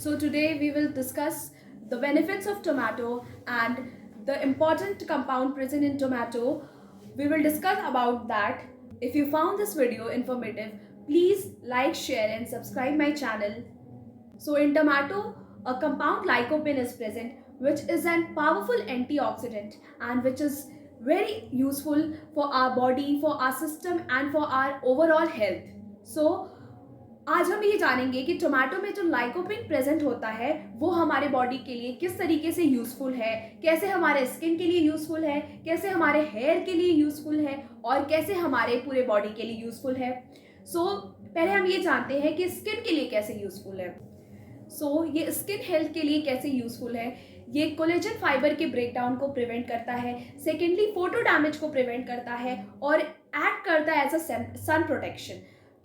So today we will discuss the benefits of tomato and the important compound present in tomato. We will discuss about that. If you found this video informative, please like, share and subscribe my channel. So in tomato, a compound lycopene is present, which is a powerful antioxidant and which is very useful for our body, for our system and for our overall health. So आज हम ये जानेंगे कि tomato में जो lycopene present होता है वो हमारे बॉडी के लिए किस तरीके से यूजफुल है, कैसे हमारे स्किन के लिए यूजफुल है, कैसे हमारे हेयर के लिए यूजफुल है और कैसे हमारे पूरे बॉडी के लिए यूजफुल है। पहले हम ये जानते हैं कि स्किन के लिए कैसे यूजफुल है। ये स्किन हेल्थ के लिए कैसे यूजफुल है। ये कोलेजन फाइबर के ब्रेकडाउन को प्रिवेंट करता है। सेकेंडली, फोटो डैमेज को प्रिवेंट करता है और एक्ट करता है एज अ सन प्रोटेक्शन।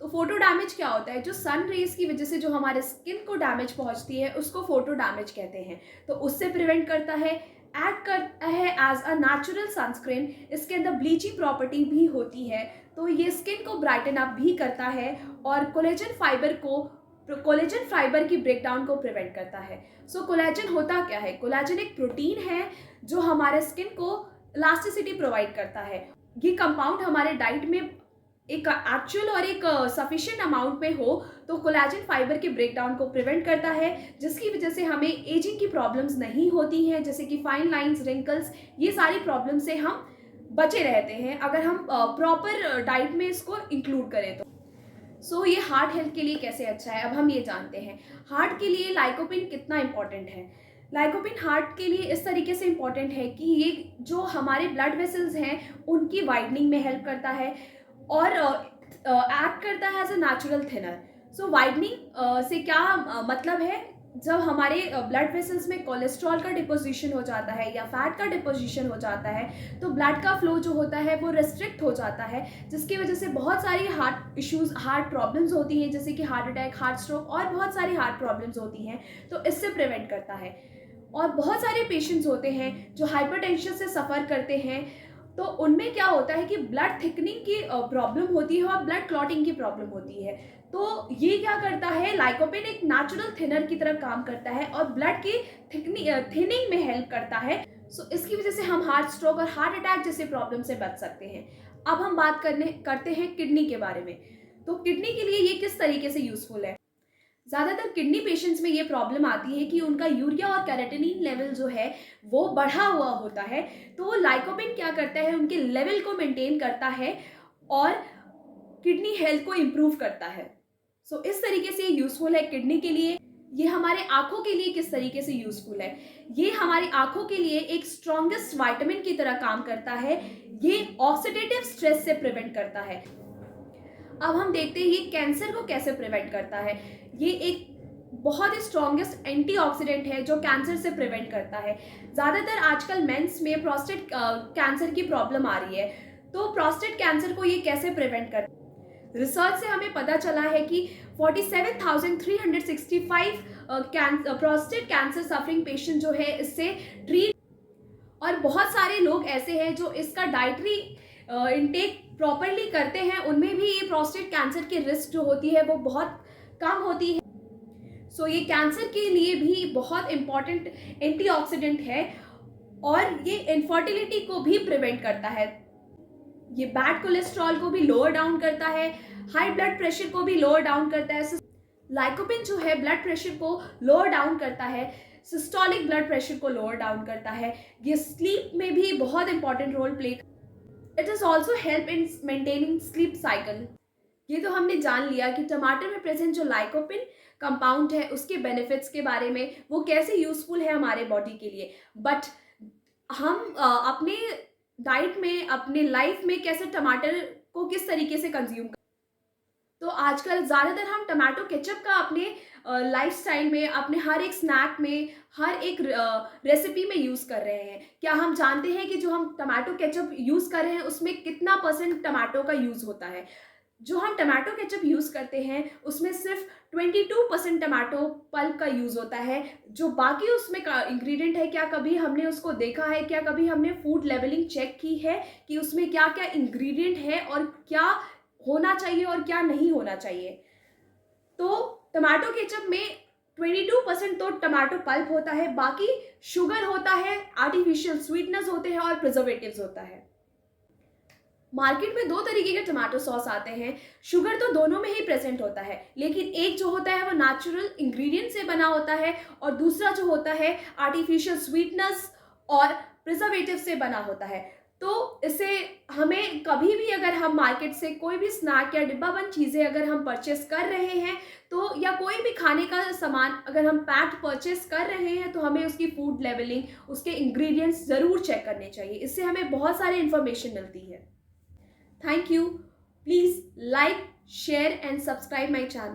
तो फोटो डैमेज क्या होता है? जो सन रेज की वजह से जो हमारे स्किन को डैमेज पहुंचती है उसको फोटो डैमेज कहते हैं। तो उससे प्रिवेंट करता है, एक्ट करता है एज अ नेचुरल सनस्क्रीन। इसके अंदर ब्लीचिंग प्रॉपर्टी भी होती है, तो ये स्किन को ब्राइटन अप भी करता है और कोलेजन फाइबर की ब्रेकडाउन को प्रिवेंट करता है। कोलेजन होता क्या है? कोलेजन एक प्रोटीन है जो हमारे स्किन को इलास्टिसिटी प्रोवाइड करता है। ये कंपाउंड हमारे डाइट में एक एक्चुअल और एक सफिशिएंट अमाउंट में हो तो कोलेजन फाइबर के ब्रेकडाउन को प्रिवेंट करता है, जिसकी वजह से हमें एजिंग की प्रॉब्लम्स नहीं होती हैं, जैसे कि फाइन लाइंस, रिंकल्स, ये सारी प्रॉब्लम से हम बचे रहते हैं अगर हम प्रॉपर डाइट में इसको इंक्लूड करें तो। ये हार्ट हेल्थ के लिए कैसे अच्छा है, अब हम ये जानते हैं। हार्ट के लिए लाइकोपिन कितना इंपॉर्टेंट है। लाइकोपिन हार्ट के लिए इस तरीके से इंपॉर्टेंट है कि ये जो हमारे ब्लड वेसल्स हैं उनकी वाइडनिंग में हेल्प करता है और एक्ट करता है as a natural thinner. Widening से क्या मतलब है? जब हमारे ब्लड वेसल्स में कोलेस्ट्रॉल का डिपोजिशन हो जाता है या फैट का डिपोजिशन हो जाता है तो ब्लड का फ्लो जो होता है वो रिस्ट्रिक्ट हो जाता है, जिसकी वजह से बहुत सारी हार्ट इश्यूज, हार्ट प्रॉब्लम्स होती हैं, जैसे कि हार्ट अटैक, हार्ट स्ट्रोक और बहुत सारी हार्ट प्रॉब्लम्स होती हैं। तो इससे प्रिवेंट करता है। और बहुत सारे पेशेंट्स होते हैं जो हाइपरटेंशन से सफ़र करते हैं, तो उनमें क्या होता है कि ब्लड थिकनिंग की प्रॉब्लम होती है और ब्लड क्लॉटिंग की प्रॉब्लम होती है। तो ये क्या करता है? लाइकोपिन एक नेचुरल थिनर की तरह काम करता है और ब्लड की थिनिंग में हेल्प करता है। इसकी वजह से हम हार्ट स्ट्रोक और हार्ट अटैक जैसे प्रॉब्लम से बच सकते हैं। अब हम बात करते हैं किडनी के बारे में। तो किडनी के लिए ये किस तरीके से यूजफुल है? ज़्यादातर किडनी पेशेंट्स में ये प्रॉब्लम आती है कि उनका यूरिया और कैरेटिनिन लेवल जो है वो बढ़ा हुआ होता है। तो लाइकोपिन क्या करता है? उनके लेवल को मेंटेन करता है और किडनी हेल्थ को इम्प्रूव करता है। इस तरीके से यूजफुल है किडनी के लिए। ये हमारे आंखों के लिए किस तरीके से यूजफुल है? ये हमारी आंखों के लिए एक स्ट्रॉन्गेस्ट विटामिन की तरह काम करता है। ये ऑक्सीडेटिव स्ट्रेस से प्रिवेंट करता है। अब हम देखते हैं ये कैंसर को कैसे प्रिवेंट करता है। ये एक बहुत ही स्ट्रॉन्गेस्ट एंटीऑक्सीडेंट है जो कैंसर से प्रिवेंट करता है। ज़्यादातर आजकल मेंस में प्रोस्टेट कैंसर की प्रॉब्लम आ रही है, तो प्रोस्टेट कैंसर को ये कैसे प्रिवेंट करता है? रिसर्च से हमें पता चला है कि 47,365 प्रोस्टेट कैंसर सफरिंग पेशेंट जो है इससे ट्रीट, और बहुत सारे लोग ऐसे हैं जो इसका डाइटरी इनटेक प्रॉपरली करते हैं, उनमें भी ये प्रोस्टेट कैंसर की रिस्क जो होती है वो बहुत कम होती है। ये कैंसर के लिए भी बहुत इंपॉर्टेंट एंटीऑक्सीडेंट है और ये इनफर्टिलिटी को भी प्रिवेंट करता है। ये बैड कोलेस्ट्रॉल को भी लोअर डाउन करता है, हाई ब्लड प्रेशर को भी लोअर डाउन करता है। लाइकोपिन जो है ब्लड प्रेशर को लोअर डाउन करता है, सिस्टोलिक ब्लड प्रेशर को लोअर डाउन करता है। ये स्लीप में भी बहुत important role play. It is also help in maintaining sleep cycle. ये तो हमने जान लिया कि टमाटर में प्रेजेंट जो लाइकोपिन कंपाउंड है उसके बेनिफिट्स के बारे में, वो कैसे यूजफुल है हमारे बॉडी के लिए। बट हम अपने डाइट में, अपने लाइफ में कैसे टमाटर को किस तरीके से कंज्यूम। तो आजकल ज़्यादातर हम टमाटो केचप का अपने लाइफस्टाइल में, अपने हर एक स्नैक में, हर एक रेसिपी में यूज़ कर रहे हैं। क्या हम जानते हैं कि जो हम टमाटो केचप यूज़ कर रहे हैं उसमें कितना % टमाटो का यूज़ होता है? जो हम टमाटो केचप यूज़ करते हैं उसमें सिर्फ 22% टमाटो पल्प का यूज़ होता है। जो बाकी उसमें का इंग्रेडिएंट है, क्या कभी हमने उसको देखा है? क्या कभी हमने फूड लेवलिंग चेक की है कि उसमें क्या क्या इंग्रेडिएंट है और क्या होना चाहिए और क्या नहीं होना चाहिए? तो टमाटो केचप में 92% तो टमाटो पल्प होता है, बाकी शुगर होता है, आर्टिफिशियल स्वीटनेस होते हैं और प्रिजर्वेटिव्स होता है। मार्केट में दो तरीके के टमाटो सॉस आते हैं। शुगर तो दोनों में ही प्रेजेंट होता है, लेकिन एक जो होता है वो नेचुरल इंग्रेडिएंट से बना होता है और दूसरा जो होता है आर्टिफिशियल स्वीटनेस और प्रिजर्वेटिव से बना होता है। तो इसे हमें कभी भी अगर हम मार्केट से कोई भी स्नैक या डिब्बाबंद चीज़ें अगर हम परचेस कर रहे हैं तो, या कोई भी खाने का सामान अगर हम पैक्ड परचेस कर रहे हैं, तो हमें उसकी फूड लेवलिंग, उसके इंग्रेडिएंट्स ज़रूर चेक करने चाहिए। इससे हमें बहुत सारी इन्फॉर्मेशन मिलती है। Thank you. Please like, share and subscribe my channel.